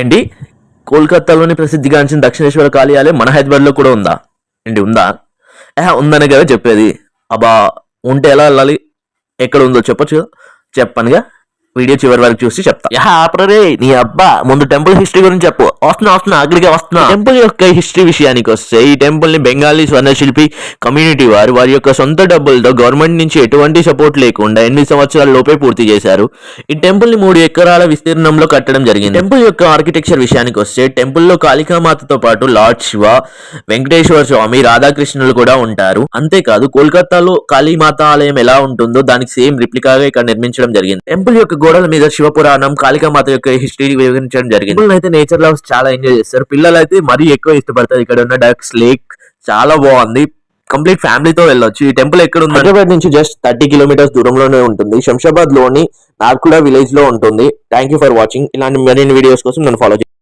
ఏంటి? కోల్కతాలోని ప్రసిద్ధిగాంచిన దక్షిణేశ్వర కాళీ ఆలయం మన హైదరాబాద్లో కూడా ఉందా? ఏంటి ఉందా? ఉందనే కదా చెప్పేది. అబ్బా, ఉంటే ఎలా వెళ్ళాలి? ఎక్కడ ఉందో చెప్పొచ్చు. చెప్పనుగా, వీడియో చివరి వరకు చూసి చెప్తా. ఆపరే నీ అబ్బా, ముందు టెంపుల్ హిస్టరీ గురించి చెప్పు. వస్తున్నా అక్కడికే వస్తున్నా. టెంపుల్ యొక్క హిస్టరీ విషయానికి వస్తే, ఈ టెంపుల్ ని బెంగాలీ స్వర్ణశిల్పి కమ్యూనిటీ వారి యొక్క సొంత డబ్బులతో గవర్నమెంట్ నుంచి ఎటువంటి సపోర్ట్ లేకుండా 8 సంవత్సరాల లోపే పూర్తి చేశారు. ఈ టెంపుల్ ని 3 ఎకరాల విస్తీర్ణంలో కట్టడం జరిగింది. టెంపుల్ యొక్క ఆర్కిటెక్చర్ విషయానికి వస్తే, టెంపుల్ లో కాళికామాతతో పాటు లార్డ్ శివ, వెంకటేశ్వర స్వామి, రాధాకృష్ణులు కూడా ఉంటారు. అంతేకాదు, కోల్కతాలో కాళీమాత ఆలయం ఎలా ఉంటుందో దానికి సేమ్ రిప్లికాగా ఇక్కడ నిర్మించడం జరిగింది. టెంపుల్ యొక్క గోడల మీద శివపురాణం, కాళికామాత యొక్క హిస్టరీ వివరించడం జరిగింది. అయితే నేచర్ లవర్స్ చాలా ఎంజాయ్ చేస్తారు. పిల్లలు అయితే మరీ ఎక్కువ ఇష్టపడతారు. ఇక్కడ ఉన్న డక్స్ లేక్ చాలా బాగుంది. కంప్లీట్ ఫ్యామిలీతో వెళ్ళొచ్చు. ఈ టెంపుల్ ఎక్కడ ఉంది? హైదరాబాద్ నుంచి జస్ట్ 30 కిలోమీటర్స్ దూరంలోనే ఉంటుంది. శంషాబాద్ లోని నార్కుడా విలేజ్ లో ఉంటుంది. Thank you for watching. ఇలాంటి మరిన్ని వీడియోస్ కోసం నన్ను ఫాలో చేయండి.